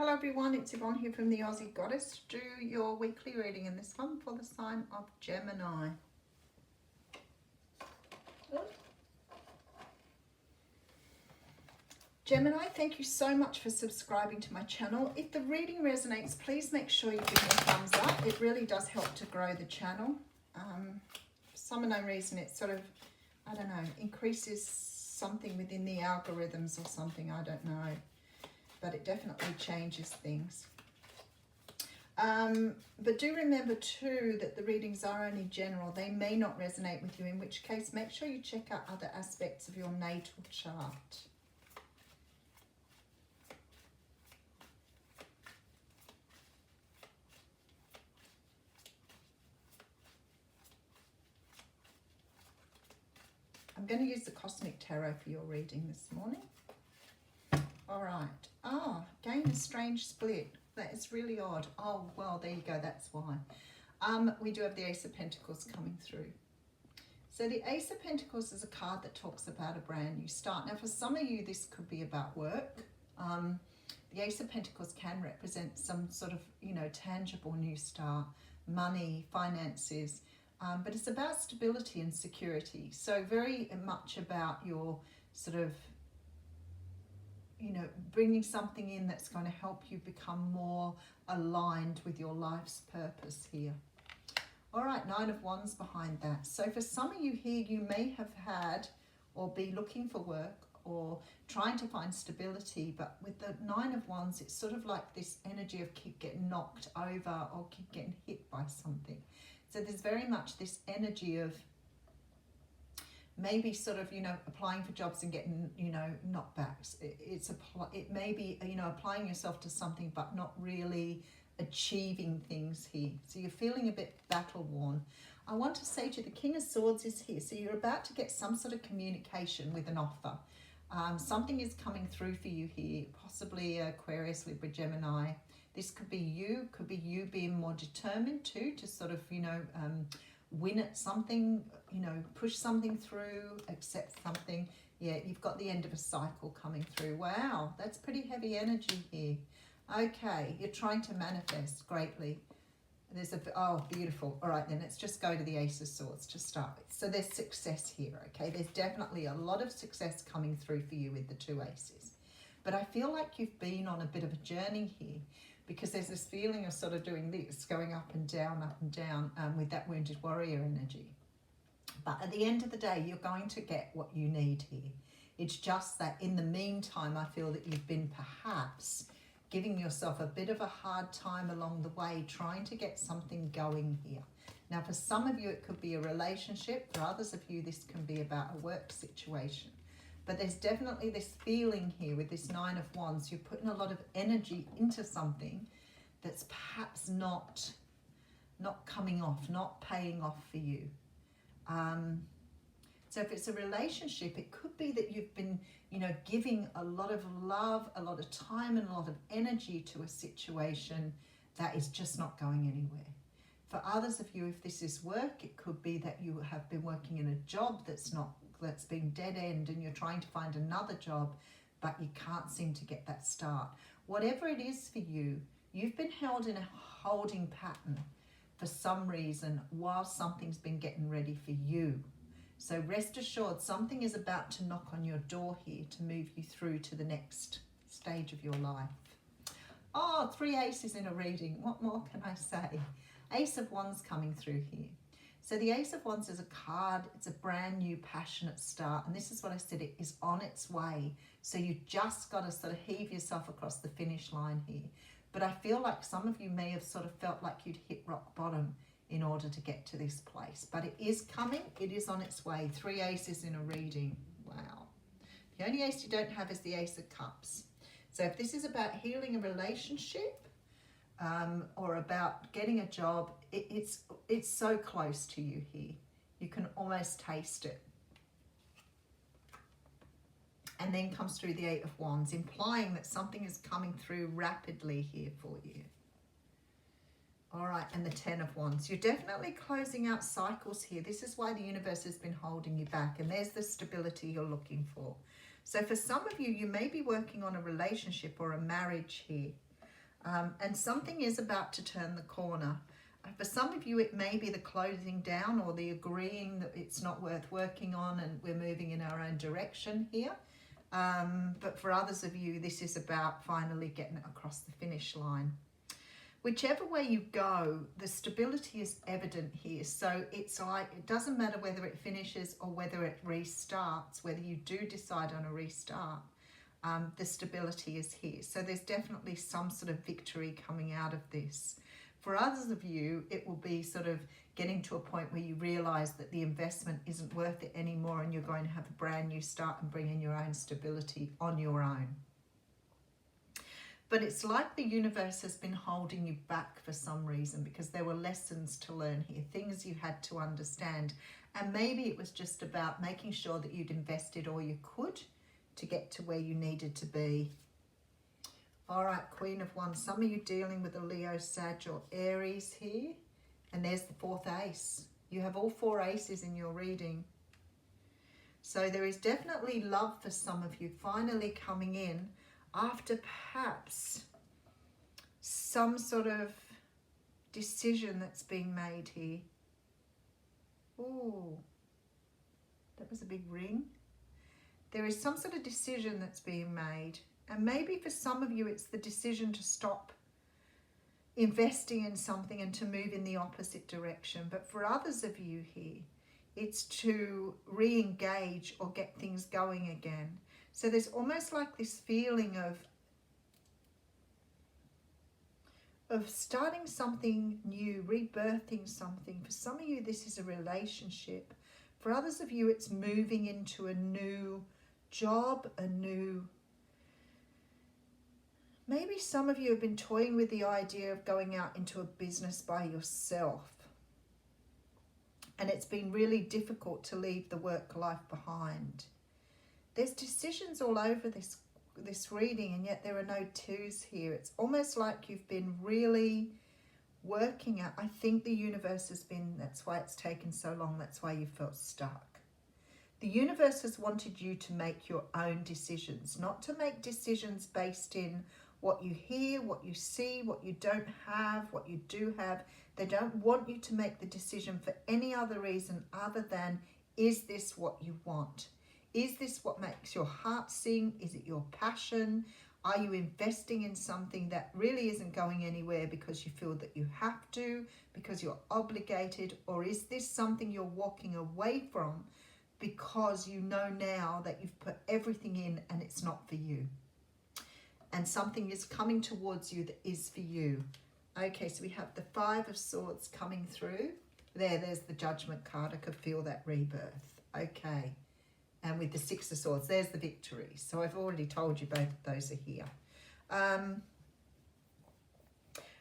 Hello everyone, it's Yvonne here from the Aussie Goddess to do your weekly reading, in this one for the sign of Gemini. Gemini, thank you so much for subscribing to my channel. If the reading resonates, please make sure you give me a thumbs up. It really does help to grow the channel. For some unknown reason, it sort of, I don't know, increases something within the algorithms or something, I don't know. But it definitely changes things. But do remember too that the readings are only general. They may not resonate with you, in which case make sure you check out other aspects of your natal chart. I'm going to use the Cosmic Tarot for your reading this morning. All right. Oh, again, a strange split. That is really odd. Oh, well, there you go. That's why. We do have the Ace of Pentacles coming through. So the Ace of Pentacles is a card that talks about a brand new start. Now, for some of you, this could be about work. The Ace of Pentacles can represent some sort of, tangible new start, money, finances. But it's about stability and security. So very much about your sort of, bringing something in that's going to help you become more aligned with your life's purpose here. All right, Nine of Wands behind that. So for some of you here, you may have had or be looking for work or trying to find stability, but with the Nine of Wands, it's sort of like this energy of keep getting knocked over or keep getting hit by something. So there's very much this energy of maybe sort of, applying for jobs and getting, knockbacks. It may be, applying yourself to something but not really achieving things here. So you're feeling a bit battle worn. I want to say to you, the King of Swords is here. So you're about to get some sort of communication with an offer. Something is coming through for you here, possibly Aquarius, Libra, Gemini. This could be you being more determined too, to sort of, win at something, push something through, accept something. Yeah, you've got the end of a cycle coming through. Wow, that's pretty heavy energy here. Okay, you're trying to manifest greatly. There's oh, beautiful. All right, then let's just go to the Ace of Swords to start with. So there's success here, okay? There's definitely a lot of success coming through for you with the two aces. But I feel like you've been on a bit of a journey here, because there's this feeling of sort of doing this, going up and down, with that wounded warrior energy. But at the end of the day, you're going to get what you need here. It's just that in the meantime, I feel that you've been perhaps giving yourself a bit of a hard time along the way, trying to get something going here. Now, for some of you, it could be a relationship. For others of you, this can be about a work situation. But there's definitely this feeling here with this Nine of Wands. You're putting a lot of energy into something that's perhaps not coming off, not paying off for you. So if it's a relationship, it could be that you've been, giving a lot of love, a lot of time and a lot of energy to a situation that is just not going anywhere. For others of you, if this is work, it could be that you have been working in a job that's been dead end and you're trying to find another job, but you can't seem to get that start. Whatever it is for you, you've been held in a holding pattern for some reason while something's been getting ready for you. So rest assured, something is about to knock on your door here to move you through to the next stage of your life. Oh, 3 aces in a reading. What more can I say? Ace of Wands coming through here. So the Ace of Wands is a card. It's a brand new passionate start. And this is what I said, it is on its way. So you just got to sort of heave yourself across the finish line here. But I feel like some of you may have sort of felt like you'd hit rock bottom in order to get to this place. But it is coming. It is on its way. 3 aces in a reading. Wow. The only ace you don't have is the Ace of Cups. So if this is about healing a relationship, or about getting a job, it's so close to you here. You can almost taste it. And then comes through the Eight of Wands, implying that something is coming through rapidly here for you. All right, and the 10 of Wands. You're definitely closing out cycles here. This is why the universe has been holding you back, and there's the stability you're looking for. So for some of you, you may be working on a relationship or a marriage here. And something is about to turn the corner. For some of you, it may be the closing down or the agreeing that it's not worth working on and we're moving in our own direction here. But for others of you, this is about finally getting it across the finish line. Whichever way you go, the stability is evident here. So it's like, it doesn't matter whether it finishes or whether it restarts, whether you do decide on a restart, the stability is here. So there's definitely some sort of victory coming out of this. For others of you, it will be sort of getting to a point where you realize that the investment isn't worth it anymore and you're going to have a brand new start and bring in your own stability on your own. But it's like the universe has been holding you back for some reason because there were lessons to learn here, things you had to understand. And maybe it was just about making sure that you'd invested all you could to get to where you needed to be. All right, Queen of Wands. Some of you dealing with a Leo, Sag or Aries here. And there's the fourth ace. You have all four aces in your reading. So there is definitely love for some of you finally coming in after perhaps some sort of decision that's being made here. Oh, that was a big ring. There is some sort of decision that's being made. And maybe for some of you, it's the decision to stop investing in something and to move in the opposite direction. But for others of you here, it's to re-engage or get things going again. So there's almost like this feeling of starting something new, rebirthing something. For some of you, this is a relationship. For others of you, it's moving into a new job, a new... Maybe some of you have been toying with the idea of going out into a business by yourself. And it's been really difficult to leave the work life behind. There's decisions all over this reading, and yet there are no twos here. It's almost like you've been really working at, I think the universe has been, that's why it's taken so long, that's why you felt stuck. The universe has wanted you to make your own decisions, not to make decisions based in what you hear, what you see, what you don't have, what you do have. They don't want you to make the decision for any other reason other than, is this what you want? Is this what makes your heart sing? Is it your passion? Are you investing in something that really isn't going anywhere because you feel that you have to, because you're obligated? Or is this something you're walking away from because you know now that you've put everything in and it's not for you? And something is coming towards you that is for you. Okay, so we have the Five of Swords coming through. There's the Judgment card. I could feel that rebirth. Okay. And with the Six of Swords, there's the victory. So I've already told you both of those are here.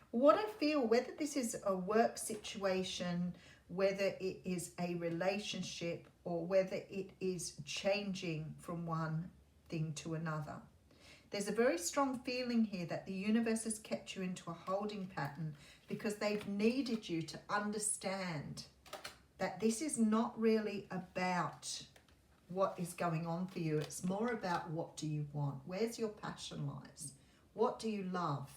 What I feel, whether this is a work situation, whether it is a relationship, or whether it is changing from one thing to another, there's a very strong feeling here that the universe has kept you into a holding pattern because they've needed you to understand that this is not really about what is going on for you. It's more about what do you want? Where's your passion lies? What do you love?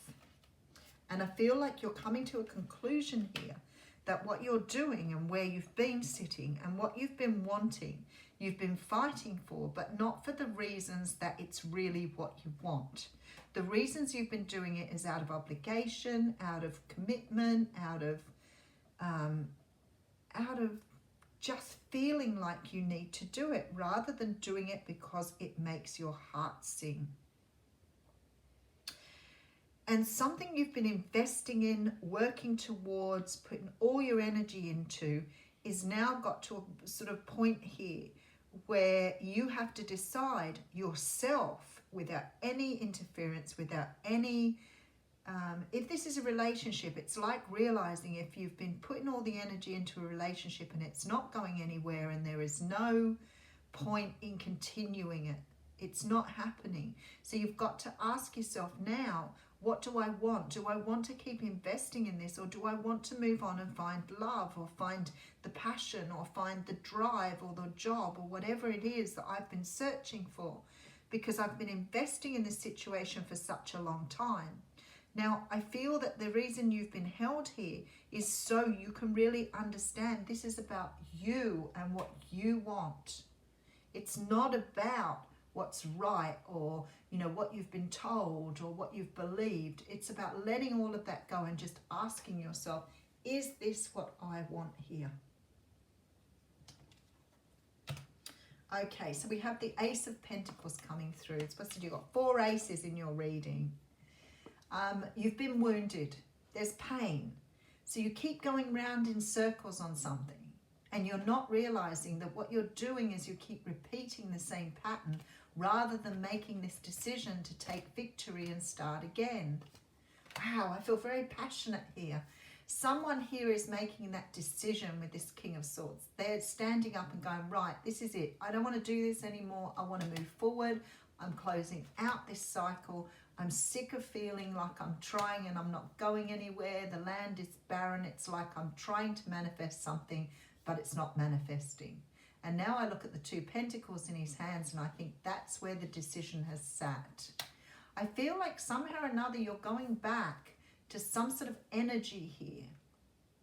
And I feel like you're coming to a conclusion here that what you're doing and where you've been sitting and what you've been wanting, you've been fighting for, but not for the reasons that it's really what you want. The reasons you've been doing it is out of obligation, out of commitment, out of just feeling like you need to do it rather than doing it because it makes your heart sing. And something you've been investing in, working towards, putting all your energy into, is now got to a sort of point here where you have to decide yourself without any interference, without any... if this is a relationship, it's like realizing if you've been putting all the energy into a relationship and it's not going anywhere and there is no point in continuing it, it's not happening. So you've got to ask yourself now, what do I want? Do I want to keep investing in this, or do I want to move on and find love, or find the passion, or find the drive, or the job, or whatever it is that I've been searching for? Because I've been investing in this situation for such a long time. Now, I feel that the reason you've been held here is so you can really understand this is about you and what you want. It's not about what's right or, you know, what you've been told or what you've believed. It's about letting all of that go and just asking yourself, is this what I want here? Okay, so we have the Ace of Pentacles coming through. It's supposed to do, you've got 4 aces in your reading. You've been wounded. There's pain. So you keep going round in circles on something. And you're not realizing that what you're doing is you keep repeating the same pattern rather than making this decision to take victory and start again. Wow, I feel very passionate here. Someone here is making that decision with this King of Swords. They're standing up and going, right, this is it. I don't want to do this anymore. I want to move forward. I'm closing out this cycle. I'm sick of feeling like I'm trying and I'm not going anywhere. The land is barren. It's like I'm trying to manifest something, but it's not manifesting. And now I look at the 2 pentacles in his hands and I think that's where the decision has sat. I feel like somehow or another you're going back to some sort of energy here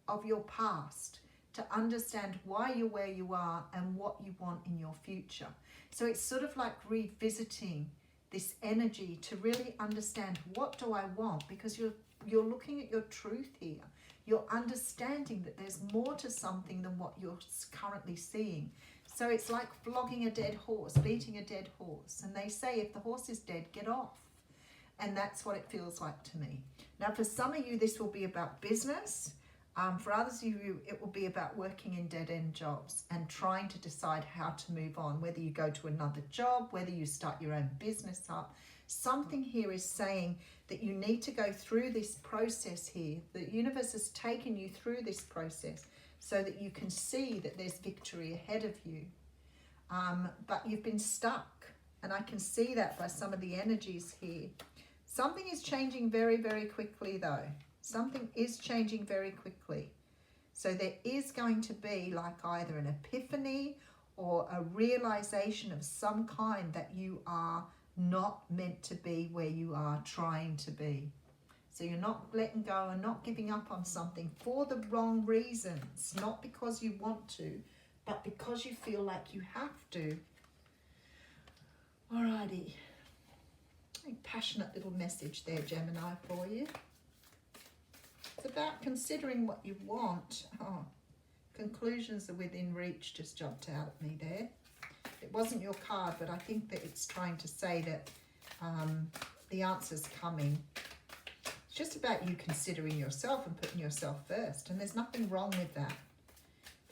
of your past to understand why you're where you are and what you want in your future. So it's sort of like revisiting this energy to really understand, what do I want? Because you're looking at your truth here. You're understanding that there's more to something than what you're currently seeing. So it's like flogging a dead horse, beating a dead horse. And they say if the horse is dead, get off. And that's what it feels like to me. Now, for some of you, this will be about business. For others of you, it will be about working in dead-end jobs and trying to decide how to move on, whether you go to another job, whether you start your own business up. Something here is saying that you need to go through this process here. The universe has taken you through this process so that you can see that there's victory ahead of you. But you've been stuck, and I can see that by some of the energies here. Something is changing very, very quickly though. Something is changing very quickly. So there is going to be like either an epiphany or a realization of some kind that you are not meant to be where you are trying to be. So you're not letting go and not giving up on something for the wrong reasons. Not because you want to, but because you feel like you have to. Alrighty. A passionate little message there, Gemini, for you. It's about considering what you want. Oh, conclusions are within reach just jumped out at me there. It wasn't your card, but I think that it's trying to say that the answer's coming. It's just about you considering yourself and putting yourself first, and there's nothing wrong with that.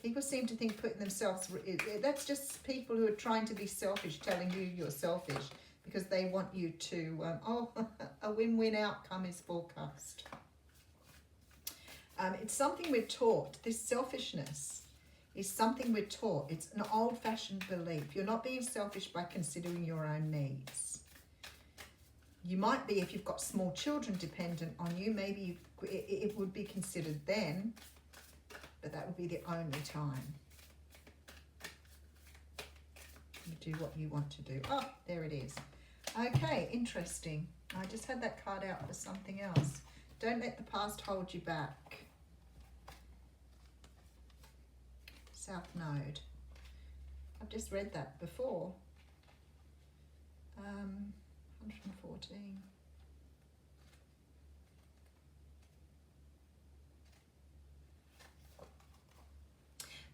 People seem to think putting themselves, that's just people who are trying to be selfish, telling you you're selfish because they want you to, a win-win outcome is forecast. It's something we're taught. This selfishness is something we're taught. It's an old-fashioned belief. You're not being selfish by considering your own needs. You might be if you've got small children dependent on you. Maybe it would be considered then, but that would be the only time. You do what you want to do. Oh, there it is. Okay, interesting. I just had that card out for something else. Don't let the past hold you back. South Node. I've just read that before. 114.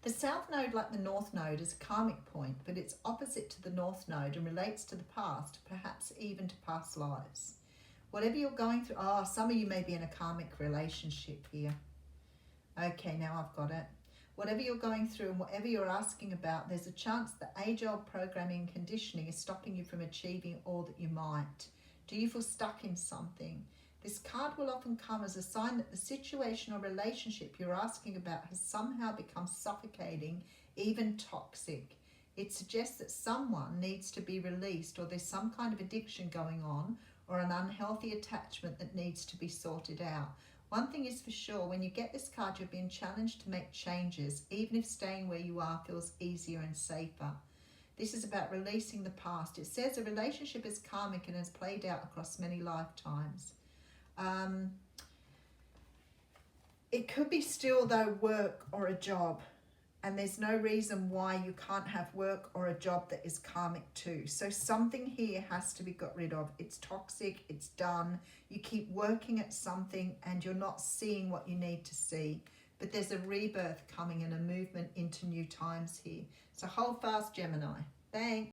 The South Node, like the North Node, is a karmic point, but it's opposite to the North Node and relates to the past, perhaps even to past lives. Whatever you're going through, some of you may be in a karmic relationship here. Okay, now I've got it. Whatever you're going through and whatever you're asking about, there's a chance that age-old programming and conditioning is stopping you from achieving all that you might. Do you feel stuck in something? This card will often come as a sign that the situation or relationship you're asking about has somehow become suffocating, even toxic. It suggests that someone needs to be released, or there's some kind of addiction going on, or an unhealthy attachment that needs to be sorted out. One thing is for sure, when you get this card, you're being challenged to make changes, even if staying where you are feels easier and safer. This is about releasing the past. It says a relationship is karmic and has played out across many lifetimes. It could be still though work or a job, and there's no reason why you can't have work or a job that is karmic too. So something here has to be got rid of. It's toxic, it's done. You keep working at something and you're not seeing what you need to see. But there's a rebirth coming and a movement into new times here. So hold fast, Gemini. Thanks.